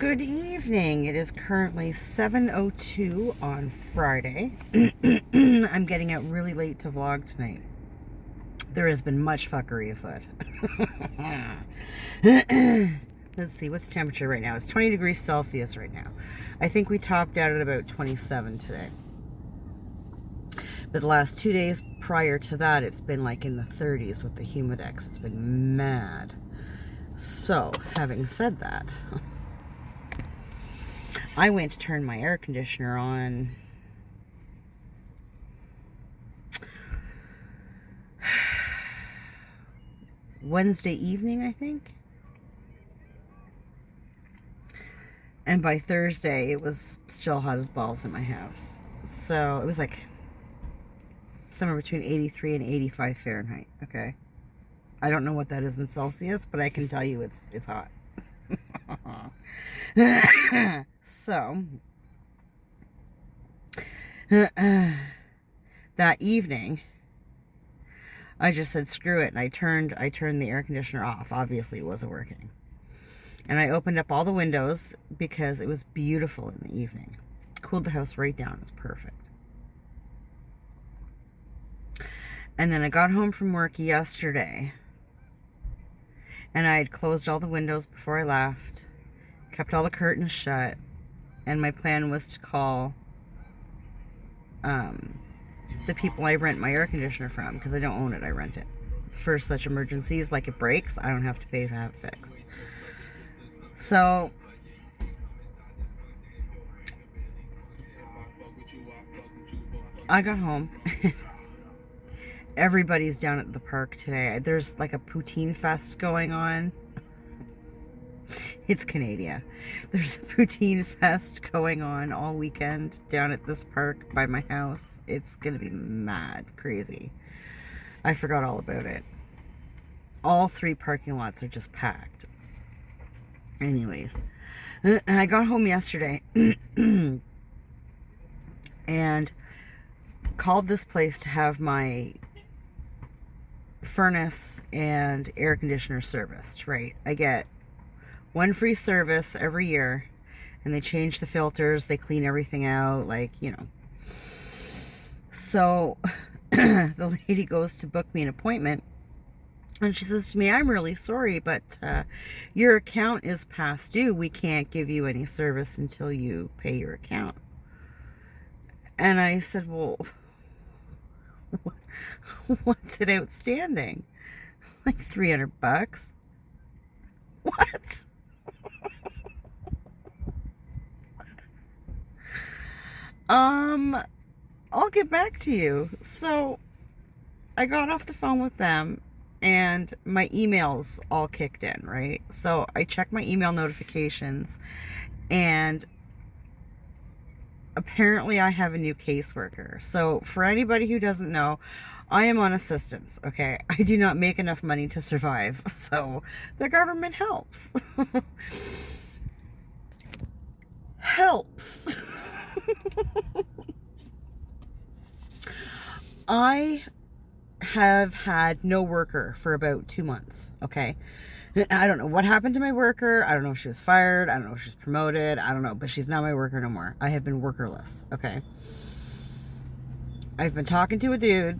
Good evening. It is currently 7:02 on Friday. I'm getting out really late to vlog tonight. There has been much fuckery afoot. Let's see, what's the temperature right now? It's 20 degrees Celsius right now. I think we topped out at about 27 today. But the last 2 days prior to that, it's been like in the 30s with the humidex. It's been mad. So, having said that, I went to turn my air conditioner on Wednesday evening, I think. And by Thursday, it was still hot as balls in my house. So it was like somewhere between 83 and 85 Fahrenheit, okay? I don't know what that is in Celsius, but I can tell you it's hot. So, that evening, I just said screw it, and I turned the air conditioner off. Obviously, it wasn't working. And I opened up all the windows because it was beautiful in the evening. Cooled the house right down. It was perfect. And then I got home from work yesterday, and I had closed all the windows before I left, kept all the curtains shut, and my plan was to call the people I rent my air conditioner from, because I don't own it, I rent it. For such emergencies, like it breaks, I don't have to pay to have it fixed. So, I got home. Everybody's down at the park today. There's like a poutine fest going on. It's Canada. There's a poutine fest going on all weekend down at this park by my house. It's gonna be mad crazy. I forgot all about it. All 3 parking lots are just packed. Anyways, I got home yesterday and called this place to have my furnace and air conditioner serviced, right? I get 1 free service every year, and they change the filters, they clean everything out, like, you know. So the lady goes to book me an appointment, and she says to me, I'm really sorry, but your account is past due. We can't give you any service until you pay your account. And I said, well, what's it outstanding? Like $300. What? I'll get back to you. So I got off the phone with them, and my emails all kicked in, right? So I checked my email notifications, and apparently I have a new caseworker. So for anybody who doesn't know, I am on assistance, okay? I do not make enough money to survive, so the government helps. Helps. I have had no worker for about 2 months, okay? I don't know what happened to my worker. I don't know if she was fired. I don't know if she was promoted. I don't know, but she's not my worker no more. I have been workerless, okay? I've been talking to a dude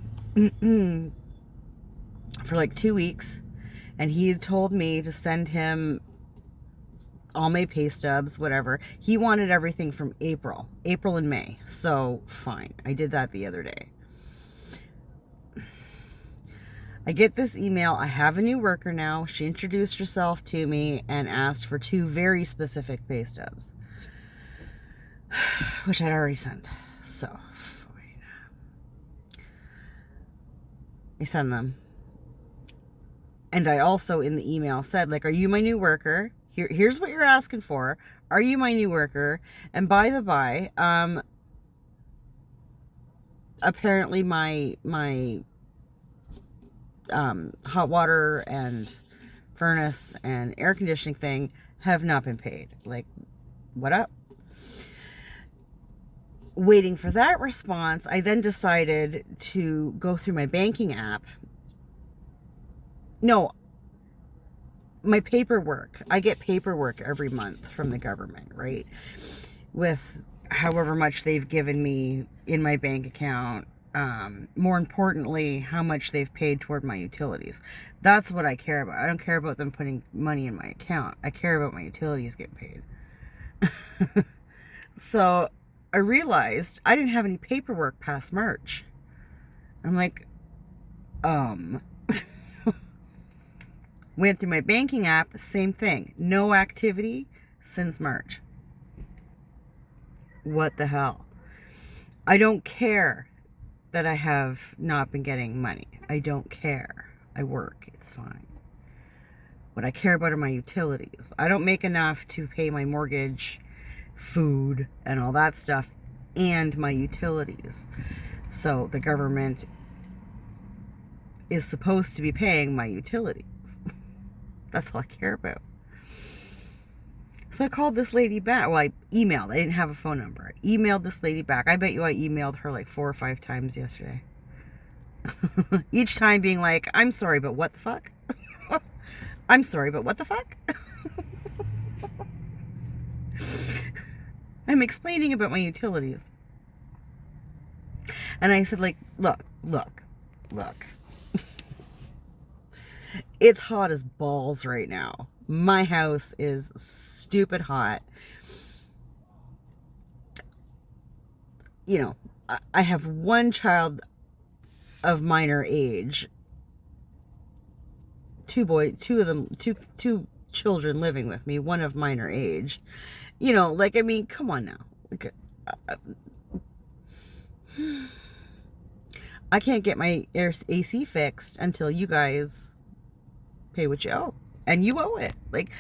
for like 2 weeks, and he told me to send him all my pay stubs, whatever. He wanted everything from April and May. So fine, I did that the other day. I get this email. I have a new worker now. She introduced herself to me and asked for 2 very specific pay stubs, which I'd already sent. So fine, I send them. And I also in the email said, like, are you my new worker? Here's what you're asking for. Are you my new worker? And by the by, apparently my hot water and furnace and air conditioning thing have not been paid. Like, what up? Waiting for that response, I then decided to go through my banking app. No, my paperwork. I get paperwork every month from the government, right? With however much they've given me in my bank account. More importantly, how much they've paid toward my utilities. That's what I care about. I don't care about them putting money in my account. I care about my utilities getting paid. So I realized I didn't have any paperwork past March. I'm like, went through my banking app, same thing. No activity since March. What the hell? I don't care that I have not been getting money. I don't care. I work. It's fine. What I care about are my utilities. I don't make enough to pay my mortgage, food, and all that stuff, and my utilities. So the government is supposed to be paying my utilities. That's all I care about. So I called this lady back. Well, I emailed. I didn't have a phone number. I emailed this lady back. I bet you I emailed her like 4 or 5 times yesterday. Each time being like, I'm sorry, but what the fuck? I'm sorry, but what the fuck? I'm explaining about my utilities. And I said, like, look. It's hot as balls right now. My house is stupid hot. You know, I have one child of minor age. Two children living with me, one of minor age. You know, like, I mean, come on now. Like, I can't get my AC fixed until you guys pay what you owe. And you owe it. Like,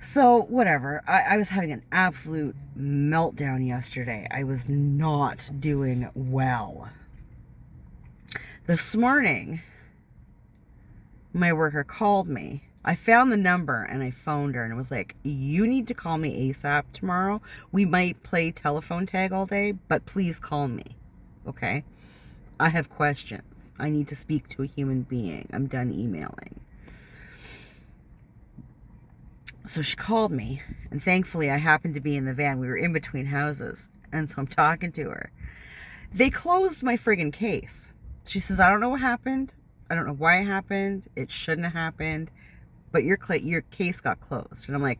so whatever. I was having an absolute meltdown yesterday. I was not doing well. This morning, my worker called me. I found the number and I phoned her and it was like, you need to call me ASAP tomorrow. We might play telephone tag all day, but please call me. Okay? I have questions. I need to speak to a human being. I'm done emailing. So she called me, and thankfully I happened to be in the van. We were in between houses, and so I'm talking to her. They closed my friggin' case. She says, I don't know what happened. I don't know why it happened. It shouldn't have happened, but your case got closed. And I'm like,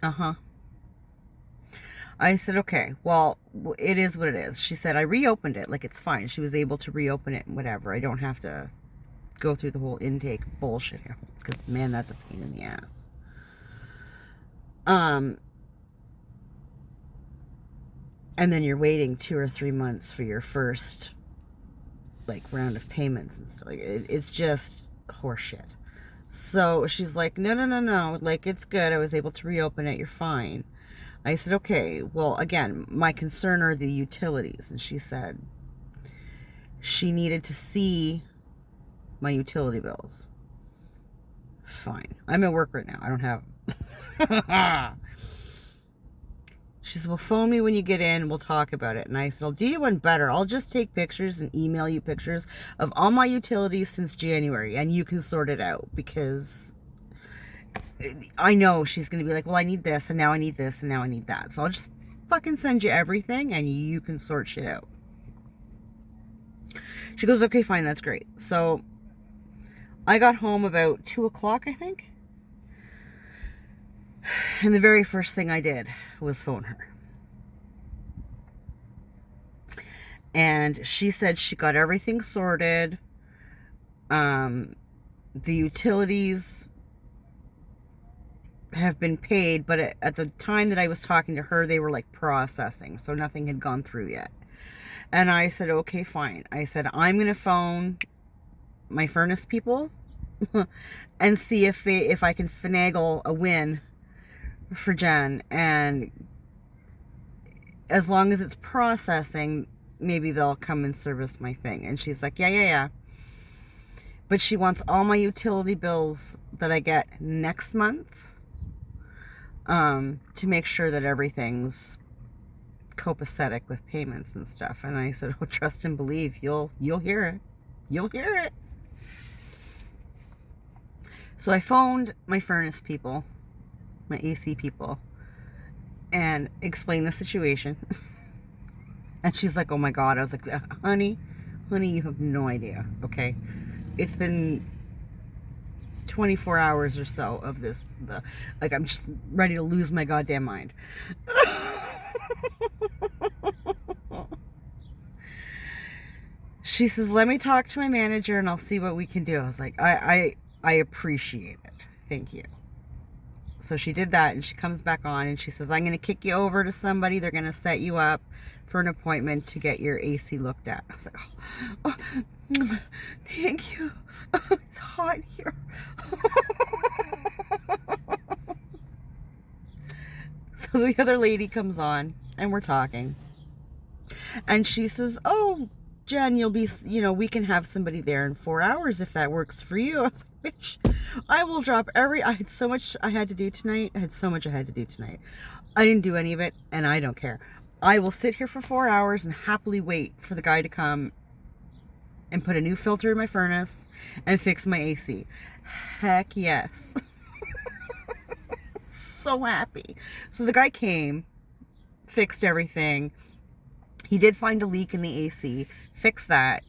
uh-huh. I said, okay, well, it is what it is. She said, I reopened it. Like, it's fine. She was able to reopen it and whatever. I don't have to go through the whole intake bullshit here. Because, man, that's a pain in the ass. And then you're waiting 2 or 3 months for your first, like, round of payments and stuff. Like, it's just horseshit. So she's like, no. Like, it's good. I was able to reopen it. You're fine. I said, okay, well, again, my concern are the utilities. And she said she needed to see my utility bills. Fine. I'm at work right now. I don't have them. She said, well, phone me when you get in. We'll talk about it. And I said, I'll do you one better. I'll just take pictures and email you pictures of all my utilities since January. And you can sort it out. Because I know she's going to be like, well, I need this, and now I need this, and now I need that. So I'll just fucking send you everything, and you can sort shit out. She goes, okay, fine, that's great. So I got home about 2 o'clock, I think. And the very first thing I did was phone her. And she said she got everything sorted. The utilities have been paid, but at the time that I was talking to her, they were like processing, so nothing had gone through yet. And I said, okay, fine. I said, I'm gonna phone my furnace people and see if I can finagle a win for Jen, and as long as it's processing, maybe they'll come and service my thing. And she's like, yeah. But she wants all my utility bills that I get next month, to make sure that everything's copacetic with payments and stuff. And I said, oh, trust and believe, you'll hear it. You'll hear it. So I phoned my furnace people, my AC people, and explained the situation. And she's like, oh my God. I was like, honey, you have no idea, okay? It's been 24 hours or so of this. Like, I'm just ready to lose my goddamn mind. She says, let me talk to my manager and I'll see what we can do. I was like, I appreciate it. Thank you. So she did that, and she comes back on and she says, I'm going to kick you over to somebody. They're going to set you up for an appointment to get your AC looked at. I was like, oh, thank you. It's hot here. So the other lady comes on and we're talking. And she says, oh, Jen, you'll be, we can have somebody there in 4 hours if that works for you. I was like, bitch, I will drop I had so much I had to do tonight. I didn't do any of it, and I don't care. I will sit here for 4 hours and happily wait for the guy to come and put a new filter in my furnace and fix my AC. Heck yes. So happy. So the guy came, fixed everything. He did find a leak in the AC, fixed that,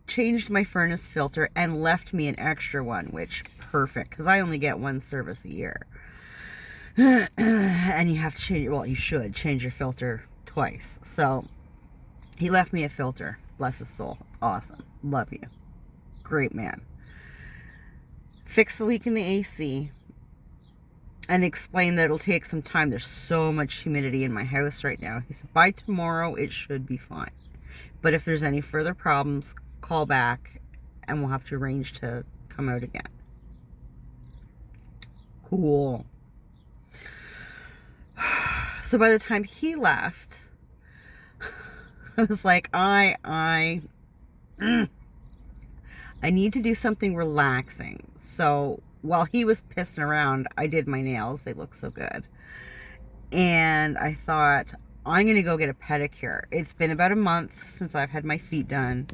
changed my furnace filter, and left me an extra one, which, perfect, because I only get one service a year. And you have to change, well, you should change your filter twice. So he left me a filter. Bless his soul. Awesome. Love you. Great man. Fix the leak in the AC and explain that it'll take some time. There's so much humidity in my house right now. He said, by tomorrow, it should be fine. But if there's any further problems, call back and we'll have to arrange to come out again. Cool. So by the time he left, I was like, I need to do something relaxing. So while he was pissing around, I did my nails. They look so good. And I thought, I'm going to go get a pedicure. It's been about a month since I've had my feet done.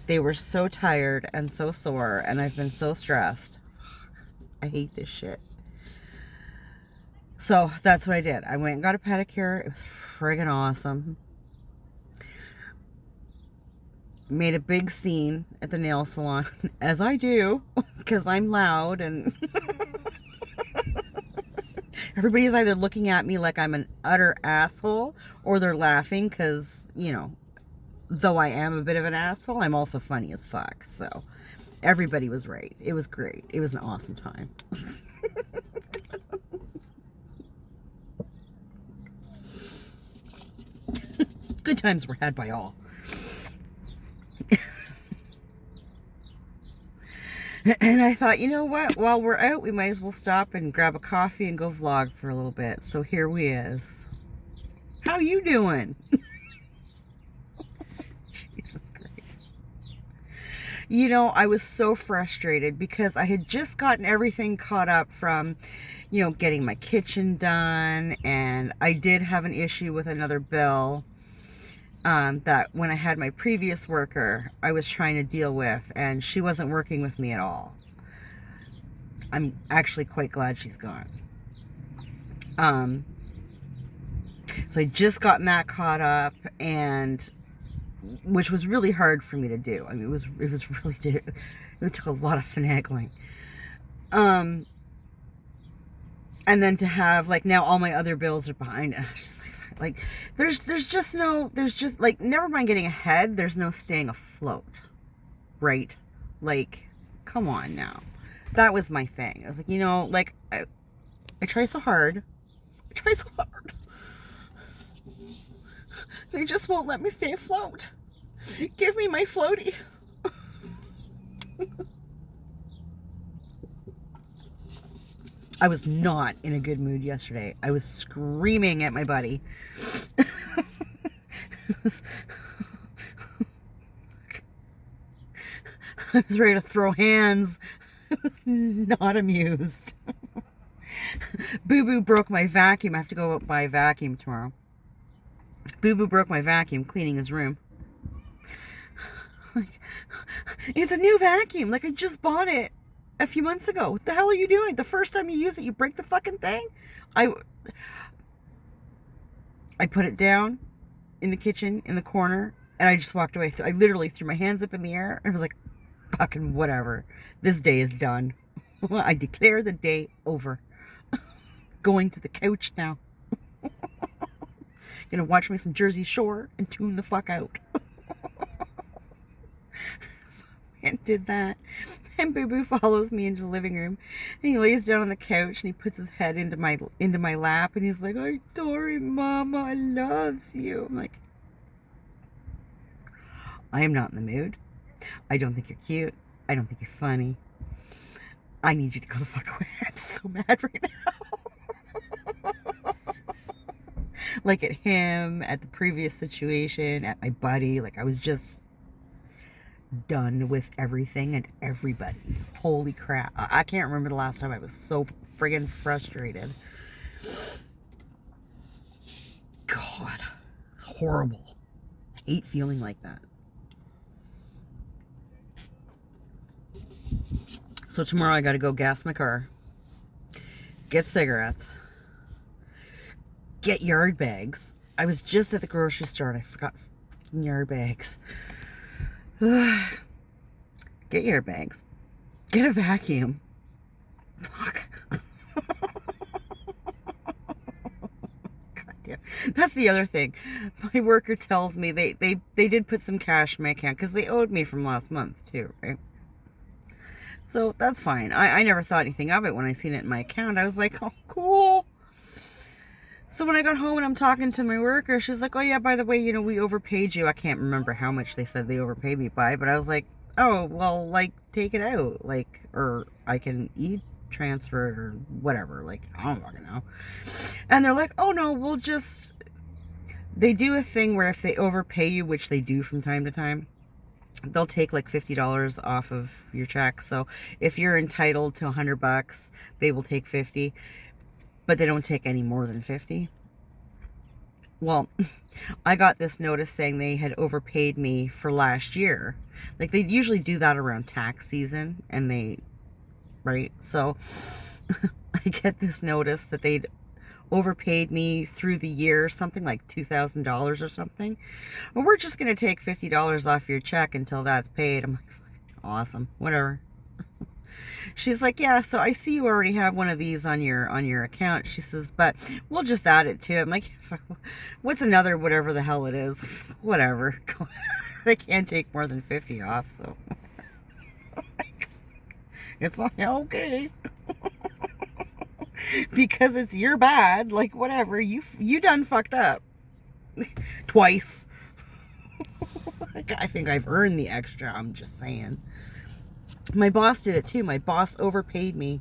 They were so tired and so sore, and I've been so stressed. I hate this shit. So that's what I did. I went and got a pedicure. It was friggin' awesome. Made a big scene at the nail salon, as I do, because I'm loud, and everybody's either looking at me like I'm an utter asshole, or they're laughing because, though I am a bit of an asshole, I'm also funny as fuck. So everybody was right. It was great. It was an awesome time. Good times were had by all. And I thought, you know what? While we're out, we might as well stop and grab a coffee and go vlog for a little bit. So here we is. How you doing? Jesus Christ. I was so frustrated because I had just gotten everything caught up from, getting my kitchen done. And I did have an issue with another bill. That when I had my previous worker, I was trying to deal with, and she wasn't working with me at all. I'm actually quite glad she's gone. So I just gotten that caught up, and which was really hard for me to do. I mean, it was really it took a lot of finagling. And then to have now all my other bills are behind, and I was just there's just never mind getting ahead, there's no staying afloat, right? Come on now. That was my thing. I was like, I try so hard. They just won't let me stay afloat. Give me my floaty. I was not in a good mood yesterday. I was screaming at my buddy. I was ready to throw hands. I was not amused. Boo Boo broke my vacuum. I have to go out buy a vacuum tomorrow. Boo Boo broke my vacuum cleaning his room. It's a new vacuum. I just bought it. a few months ago. What the hell are you doing? The first time you use it, you break the fucking thing. I put it down in the kitchen in the corner, and I just walked away. I literally threw my hands up in the air and I was like, fucking whatever. This day is done. I declare the day over. Going to the couch now. Gonna watch me some Jersey Shore and tune the fuck out. So, man did that. And Boo Boo follows me into the living room, and he lays down on the couch and he puts his head into my lap, and he's like, "I'm sorry, Mama, I loves you." I'm like, I am not in the mood. I don't think you're cute. I don't think you're funny. I need you to go the fuck away. I'm so mad right now. Like at him, at the previous situation, at my buddy. Like I was just done with everything and everybody. Holy crap. I can't remember the last time I was so friggin' frustrated. God, it's horrible. I hate feeling like that. So tomorrow I gotta go gas my car, get cigarettes, get yard bags. I was just at the grocery store and I forgot yard bags. Get yard bags. Get a vacuum. Fuck. God damn. That's the other thing. My worker tells me they did put some cash in my account because they owed me from last month too, right? So that's fine. I never thought anything of it when I seen it in my account. I was like, oh, cool. So when I got home and I'm talking to my worker, she's like, oh yeah, by the way, you know, we overpaid you. I can't remember how much they said they overpaid me by, but I was like, oh, well, like, take it out. Like, or I can transfer it or whatever. Like, I don't fucking know. And they're like, oh no, we'll just, they do a thing where if they overpay you, which they do from time to time, they'll take like $50 off of your check. So if you're entitled to $100, they will take 50. But they don't take any more than 50. Well, I got this notice saying they had overpaid me for last year. Like they usually do that around tax season, and right? So I get this notice that they'd overpaid me through the year, something like $2,000 or something. Well, we're just going to take $50 off your check until that's paid. I'm like, awesome, whatever. She's like, yeah, so I see you already have one of these on your account. She says, but we'll just add it to it. I'm like, fuck, what's another whatever the hell it is? Whatever. They can't take more than 50 off, so. It's like, okay. Because it's your bad, like whatever. You done fucked up. Twice. I think I've earned the extra, I'm just saying. My boss did it too. My boss overpaid me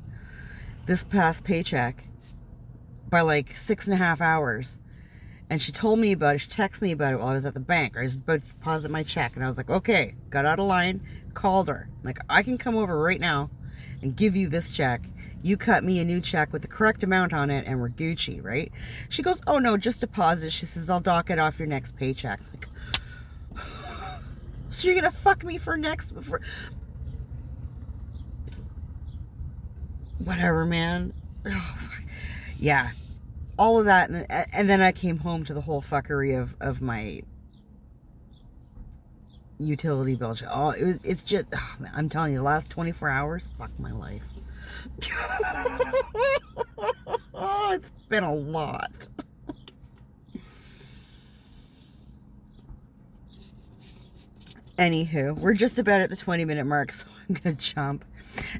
this past paycheck by like 6.5 hours. And she told me about it. She texted me about it while I was at the bank. I was about to deposit my check. And I was like, okay. Got out of line. Called her. I'm like, I can come over right now and give you this check. You cut me a new check with the correct amount on it and we're Gucci, right? She goes, oh no, just deposit. She says, I'll dock it off your next paycheck. I'm like, so you're going to fuck me for whatever, man. Oh, yeah, all of that, and then I came home to the whole fuckery of my utility bill. Oh, it's just, oh, man, I'm telling you, the last 24 hours, fuck my life. Oh, it's been a lot. Anywho, we're just about at the 20-minute mark, so I'm gonna jump.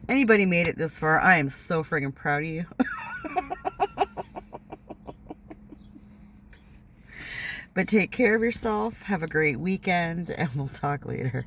Anybody made it this far, I am so friggin' proud of you. But take care of yourself, have a great weekend, and we'll talk later.